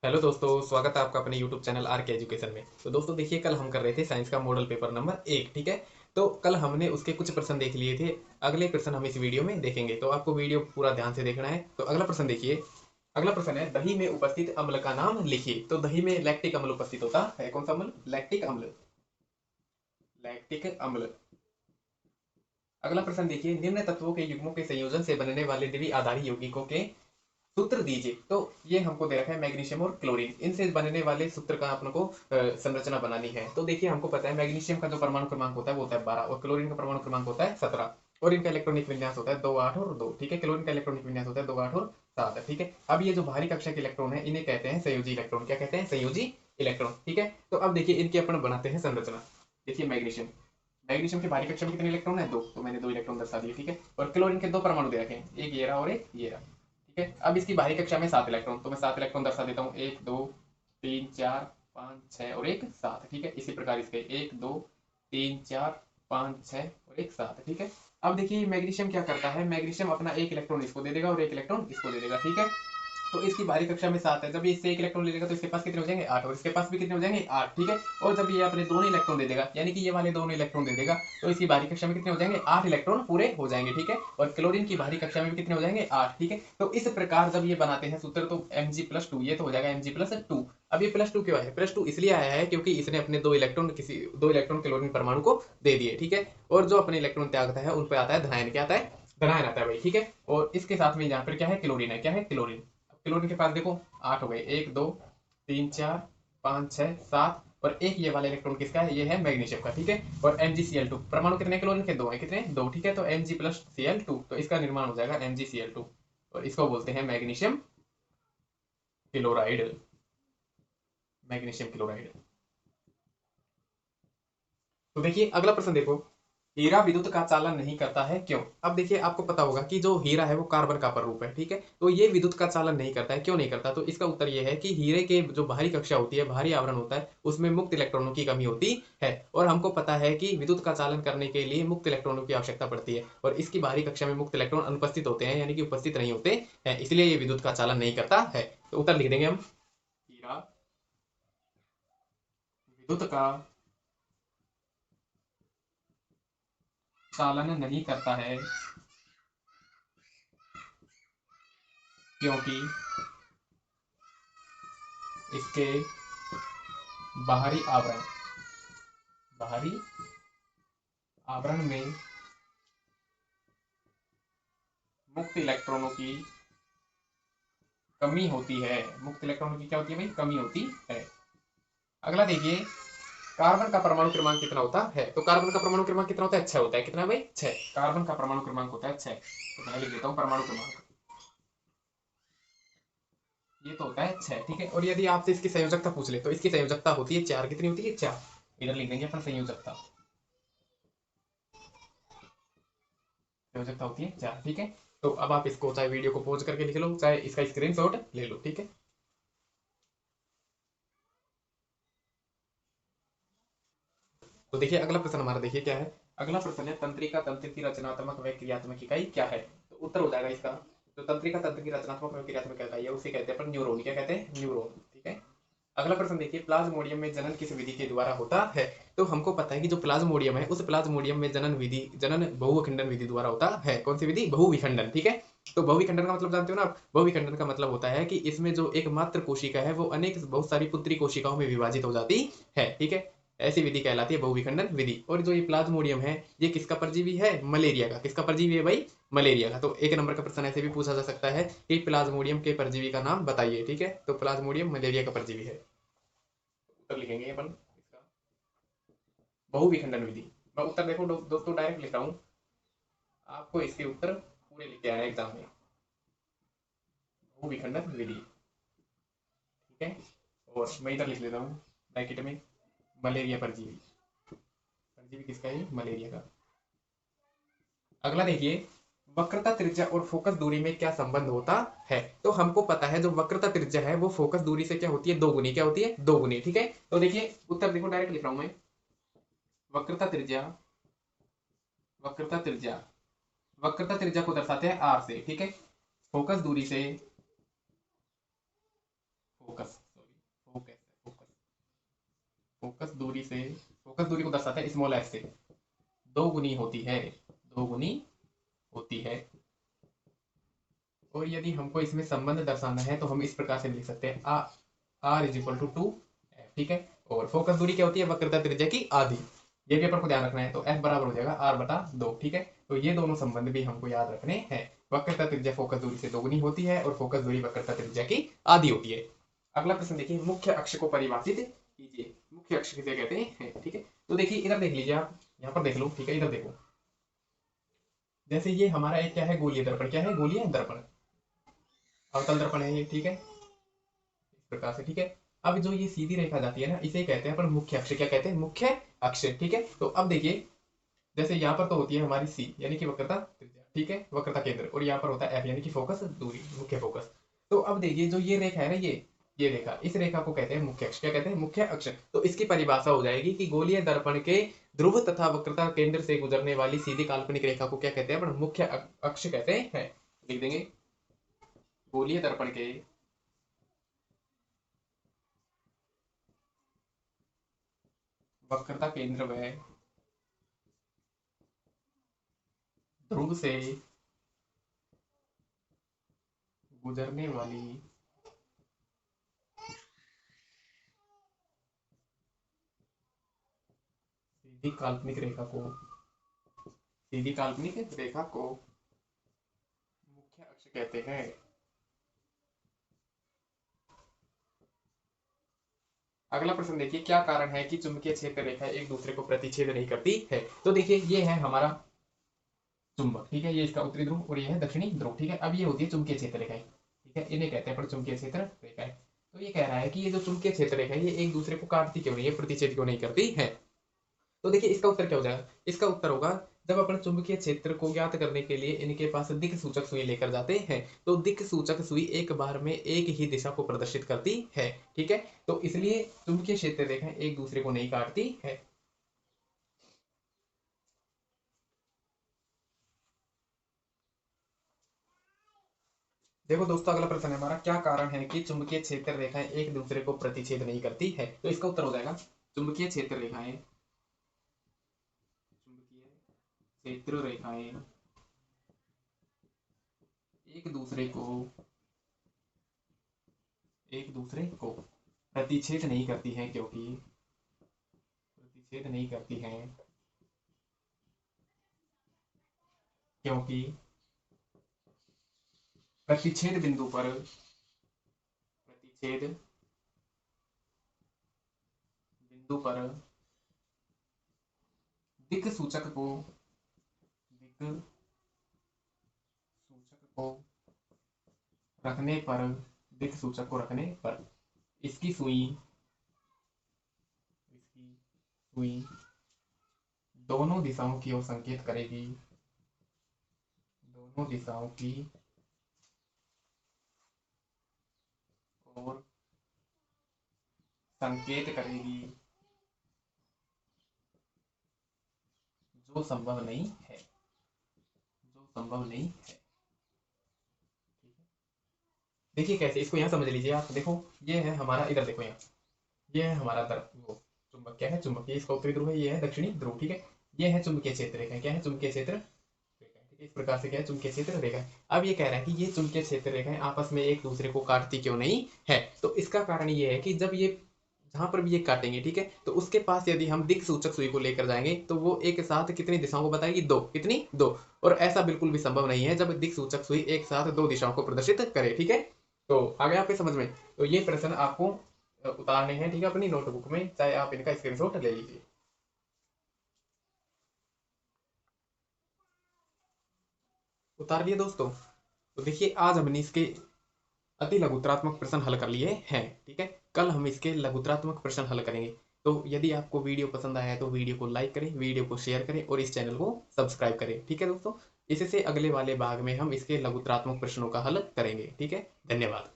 Hello दोस्तों, स्वागत है आपका अपने यूट्यूब चैनल आर के एजुकेशन में। तो दोस्तों देखिए, कल हम कर रहे थे साइंस का मॉडल पेपर नंबर 1। ठीक है, तो कल हमने उसके कुछ प्रश्न देख लिए थे। अगले प्रश्न हम इस वीडियो में देखेंगे, तो आपको वीडियो पूरा ध्यान से देखना है। तो अगला प्रश्न देखिए। अगला प्रश्न है, दही में उपस्थित अम्ल का नाम लिखिए। तो दही में लैक्टिक अम्ल उपस्थित होता है। कौन सा अम्ल? लैक्टिक अम्ल। लैक्टिक अम्ल। अगला प्रश्न देखिए, निम्न तत्वों के युग्मों के संयोजन से बनने वाले द्विआधारी यौगिकों के सूत्र दीजिए। तो ये हमको दे रखा है मैग्नीशियम और क्लोरीन, इनसे बनने वाले सूत्र का अपन को संरचना बनानी है। तो देखिए, हमको पता है मैग्नीशियम का जो परमाणु क्रमांक होता है वो होता है 12, और क्लोरीन का परमाणु क्रमांक होता है 17, और इनका इलेक्ट्रॉनिक विन्यास होता है 2 8 और 2। ठीक है, क्लोरीन का इलेक्ट्रॉनिक विन्यास होता है 2 8 और 7। ठीक है, अब ये जो बाहरी कक्षा के इलेक्ट्रॉन है इन्हें कहते हैं संयोजी इलेक्ट्रॉन। क्या कहते हैं? संयोजी इलेक्ट्रॉन। ठीक है, तो अब देखिए इनकी अपन बनाते हैं संरचना। देखिए मैग्नीशियम, मैग्नीशियम के बाहरी कक्षा में कितने इलेक्ट्रॉन है? 2, तो मैंने 2 इलेक्ट्रॉन दर्शा दिए। ठीक है, और क्लोरीन के 2 परमाणु दे रखे हैं, एक ये रहा और एक ये रहा। ठीक है, अब इसकी बाहरी कक्षा में 7 इलेक्ट्रॉन, तो मैं 7 इलेक्ट्रॉन दर्शा देता हूँ, 1 2 3 4 5 6 और एक 7। ठीक है, इसी प्रकार इसके 1 2 3 4 5 6 और एक 7। ठीक है, अब देखिए मैग्नीशियम क्या करता है, मैग्नीशियम अपना एक इलेक्ट्रॉन इसको दे देगा और एक इलेक्ट्रॉन इसको दे देगा। ठीक है, तो इसकी बाहरी कक्षा में 7 है, जब ये इससे एक इलेक्ट्रॉन ले लेगा तो इसके पास कितने हो जाएंगे? 8, और इसके पास भी कितने हो जाएंगे? 8। ठीक है, और जब ये अपने दोनों इलेक्ट्रॉन दे देगा, यानी कि ये वाले दोनों इलेक्ट्रॉन दे देगा, तो इसकी बाहरी कक्षा में कितने हो जाएंगे? 8 इलेक्ट्रॉन पूरे हो जाएंगे। ठीक है, और क्लोरीन की बाहरी कक्षा में भी कितने हो जाएंगे? 8। ठीक है, तो इस प्रकार जब ये बनाते हैं सूत्र तो Mg+2, ये तो हो जाएगा Mg+2। अब ये +2 क्यों है? +2 इसलिए आया है क्योंकि इसने अपने 2 इलेक्ट्रॉन क्लोरीन परमाणु को दे दिए। ठीक है, और जो अपने इलेक्ट्रॉन त्यागता है उन पे आता है धनायन। क्या आता है? धनायन आता है भाई। ठीक है, और इसके साथ में यहाँ पर क्या है? क्लोरीन है। क्या है? क्लोरीन। क्लोरीन के पास देखो 8 हो गए, 1 2 3 4 5 6 7, और एक ये वाला इलेक्ट्रॉन किसका है? ये है मैग्नीशियम का। ठीक है, और MgCl2 परमाणु कितने क्लोरीन के? 2 है। कितने? 2। ठीक है, तो Mg+Cl2, तो इसका निर्माण हो जाएगा MgCl2, और इसको बोलते हैं मैग्नीशियम क्लोराइड। Magnesium chloride. तो देखिए अगला प्रश्न देखो, हीरा विद्युत का चालन नहीं करता है, क्यों? अब देखिए आपको पता होगा कि जो हीरा है वो कार्बन का प्ररूप है। ठीक है, तो ये विद्युत का चालन नहीं करता है। क्यों नहीं करता? तो इसका उत्तर ये है कि हीरे के जो बाहरी कक्षा होती है, बाहरी आवरण होता है, उसमें मुक्त इलेक्ट्रॉनों की कमी होती है, और हमको पता है कि विद्युत का चालन करने के लिए मुक्त इलेक्ट्रॉनों की आवश्यकता पड़ती है, और इसकी बाहरी कक्षा में मुक्त इलेक्ट्रॉन अनुपस्थित होते हैं, यानी कि उपस्थित नहीं होते हैं, इसलिए ये विद्युत का चालन नहीं करता है। तो उत्तर लिख देंगे हम, हीरा विद्युत का चालन नहीं करता है क्योंकि इसके बाहरी आवरण, बाहरी आवरण में मुक्त इलेक्ट्रॉनों की कमी होती है। मुक्त इलेक्ट्रॉनों की क्या होती है भाई? कमी होती है। अगला देखिए, कार्बन का परमाणु क्रमांक कितना होता है? तो कार्बन का परमाणु क्रमांक कितना होता है? 6 होता है। कितना भाई? 6। कार्बन का परमाणु क्रमांक होता है 6। तो मैं लिख देता हूँ परमाणु क्रमांक, ये तो होता है 6। ठीक है, और यदि आपसे इसकी संयोजकता पूछ ले तो इसकी संयोजकता होती है 4। कितनी होती है? 4। इधर लिख देंगे अपन संयोजकता, संयोजकता होती है 4। ठीक है, तो अब आप इसको चाहे वीडियो को पॉज करके लिख लो, चाहे इसका स्क्रीनशॉट ले लो। ठीक है, तो देखिए अगला प्रश्न हमारा, देखिए क्या है। अगला प्रश्न है, तंत्रिका तंत्र की रचनात्मक व क्रियात्मक इकाई क्या है? तो उत्तर हो जाएगा इसका, जो तंत्रिका तंत्र की रचनात्मक व क्रियात्मक इकाई है उसे कहते हैं अपन न्यूरॉन। क्या कहते हैं? न्यूरॉन। ठीक है, अगला प्रश्न देखिए, प्लाज्मोडियम में जनन किस विधि के द्वारा होता है? तो हमको पता है कि जो प्लाज्मोडियम है उस प्लाज्मोडियम में जनन बहुविखंडन विधि द्वारा होता है। कौन सी विधि? बहुविखंडन। ठीक है, तो बहुविखंडन का मतलब जानते हो ना आप? बहुविखंडन का मतलब होता है कि इसमें जो एकमात्र कोशिका है वो अनेक बहुत सारी पुत्री कोशिकाओं में विभाजित हो जाती है। ठीक है, ऐसी विधि कहलाती है बहुविखंडन विधि। और जो ये प्लाज्मोडियम है ये किसका परजीवी है? मलेरिया का। किसका परजीवी है भाई? मलेरिया का। तो एक नंबर का प्रश्न ऐसे भी पूछा जा सकता है कि प्लाज्मोडियम के परजीवी का नाम बताइए। ठीक है, तो प्लाज्मोडियम मलेरिया का परजीवी है। उत्तर लिखेंगे अपन इसका, बहुविखंडन विधि। मैं उत्तर देखो दोस्तों डायरेक्ट लिख रहा हूँ, आपको इसके उत्तर पूरे लिख के आना एग्जाम में। बहुविखंडन विधि। ठीक है, और मैं इधर लिख लेता हूँ ब्रैकेट में, मलेरिया परजीवी। परजीवी किसका है? मलेरिया का। अगला देखिए, वक्रता त्रिज्या और फोकस दूरी में क्या संबंध होता है? तो हमको पता है जो वक्रता त्रिज्या है वो फोकस दूरी से क्या होती है? दोगुनी। क्या होती है? दोगुनी। ठीक है, तो देखिए उत्तर देखो डायरेक्ट लिख रहा हूं मैं, वक्रता त्रिज्या, वक्रता त्रिज्या, वक्रता त्रिज्या को दर्शाते हैं आर से। ठीक है, फोकस दूरी से, फोकस दूरी से, फोकस दूरी को दर्शाते हैं स्मॉल एफ से, दो गुनी होती है, दो गुनी होती है। और यदि हमको इसमें संबंध दर्शाना है तो हम इस प्रकार से लिख सकते हैं are is equal to 2f, ठीक है। और फोकस दूरी क्या होती है, वक्रता त्रिज्या की आधी, ये भी अपन को ध्यान रखना है। तो f बराबर हो जाएगा r बटा 2, ठीक है। तो ये दोनों संबंध भी हमको याद रखने हैं। वक्रता त्रिज्या फोकस दूरी से दोगुनी होती है और फोकस दूरी वक्रता त्रिज्या की आधी होती है। अगला प्रश्न देखिए, मुख्य अक्ष को परिभाषित कीजिए। मुख्य अक्ष किसे कहते हैं, ठीक है। तो देखिए इधर देख लीजिए आप, यहाँ पर देख लो, ठीक है। इधर देखो, जैसे ये हमारा एक क्या है, गोलीय दर्पण, क्या है, गोलीय दर्पण, अवतल दर्पण है ये, ठीक है, इस प्रकार से, ठीक है। अब जो ये सीधी रेखा जाती है ना, इसे कहते हैं अपन मुख्य अक्ष। क्या कहते हैं, मुख्य अक्ष, ठीक है। तो अब देखिए, जैसे यहाँ पर तो होती है हमारी सी यानी कि वक्रता त्रिज्या, ठीक है, वक्रता केंद्र, और यहाँ पर होता है एफ यानी कि फोकस दूरी, मुख्य फोकस। तो अब देखिए जो ये रेखा है ना, ये रेखा, इस रेखा को कहते हैं मुख्य अक्ष। क्या कहते हैं, मुख्य अक्ष। तो इसकी परिभाषा हो जाएगी कि गोलीय दर्पण के ध्रुव तथा वक्रता केंद्र से गुजरने वाली सीधी काल्पनिक रेखा को क्या कहते हैं, अपन मुख्य अक्ष कहते हैं। लिख देंगे, गोलीय दर्पण के वक्रता केंद्र व ध्रुव से गुजरने वाली सीधी काल्पनिक रेखा को, सीधी काल्पनिक रेखा को मुख्य अक्ष कहते हैं। अगला प्रश्न देखिए, क्या कारण है कि चुंबकीय क्षेत्र रेखा एक दूसरे को प्रतिच्छेद नहीं करती है। तो देखिए ये है हमारा चुंबक, ठीक है, ये इसका उत्तरी ध्रुव और ये है दक्षिणी ध्रुव, ठीक है। अब ये होती है चुंबकीय क्षेत्र रेखाएं, ठीक है, इन्हें कहते हैं पर चुंबकीय क्षेत्र रेखाएं। तो ये कह रहा है कि ये जो चुंबकीय क्षेत्र रेखा है ये एक दूसरे को काटती क्यों नहीं है, प्रतिच्छेद क्यों नहीं करती है। तो देखिए इसका उत्तर क्या हो जाएगा, इसका उत्तर होगा जब अपन चुंबकीय क्षेत्र को ज्ञात करने के लिए इनके पास दिक् सूचक सुई लेकर जाते हैं, तो दिक् सूचक सुई एक बार में एक ही दिशा को प्रदर्शित करती है, ठीक है। तो इसलिए चुंबकीय क्षेत्र रेखाएं एक दूसरे को नहीं काटती है। देखो दोस्तों, अगला प्रश्न है हमारा, क्या कारण है कि चुंबकीय क्षेत्र रेखाएं एक दूसरे को प्रतिच्छेद नहीं करती है। तो इसका उत्तर हो जाएगा, चुंबकीय क्षेत्र रेखाएं, चुंबकीय क्षेत्र रेखाएं एक दूसरे को प्रतिच्छेद नहीं करती हैं, क्योंकि प्रतिच्छेद नहीं करती हैं क्योंकि प्रतिच्छेद बिंदु पर, प्रतिच्छेद बिंदु पर दिक् सूचक को, दिक् सूचक को रखने पर, दिक् सूचक को रखने पर इसकी सुई दोनों दिशाओं की ओर संकेत करेगी, दोनों दिशाओं की ओर संकेत करेगी, जो संभव नहीं है, जो संभव नहीं है। देखिए कैसे, इसको यहाँ समझ लीजिए आप। देखो ये है हमारा, इधर देखो यहाँ, ये है हमारा वो चुंबक, क्या है, चुंबक, ये इसका उत्तरी ध्रुव है, ये है दक्षिणी ध्रुव, ठीक है। ये है चुंबकीय क्षेत्र रेखा, क्या है, चुंबकीय क्षेत्र रेखा, ठीक है। इस प्रकार से क्या है, चुंबकीय क्षेत्र रेखा। अब ये कह रहा है कि ये चुंबकीय क्षेत्र रेखाएं आपस में एक दूसरे को काटती क्यों नहीं है। तो इसका कारण ये है कि जब ये जहां पर भी ये काटेंगे, ठीक है, तो उसके पास यदि हम दिक् सूचक सुई को लेकर जाएंगे तो वो एक साथ कितनी दिशाओं को बताएगी, दो, कितनी, दो। और ऐसा बिल्कुल भी संभव नहीं है जब दिक् सूचक सुई एक साथ दो दिशाओं को प्रदर्शित करे, ठीक है। तो आ गया आपके समझ में। तो ये प्रश्न आपको उतारने हैं, ठीक है, अपनी नोटबुक में, चाहे आप इनका स्क्रीनशॉट ले लीजिए। उतार लिए दोस्तों। तो देखिए आज हमने इसके अति लघुत्रात्मक प्रश्न हल कर लिए हैं, ठीक है। कल हम इसके लघुत्रात्मक प्रश्न हल करेंगे। तो यदि आपको वीडियो पसंद आया है तो वीडियो को लाइक करें, वीडियो को शेयर करें और इस चैनल को सब्सक्राइब करें, ठीक है दोस्तों। इससे अगले वाले भाग में हम इसके लघुत्रात्मक प्रश्नों का हल करेंगे, ठीक है। धन्यवाद।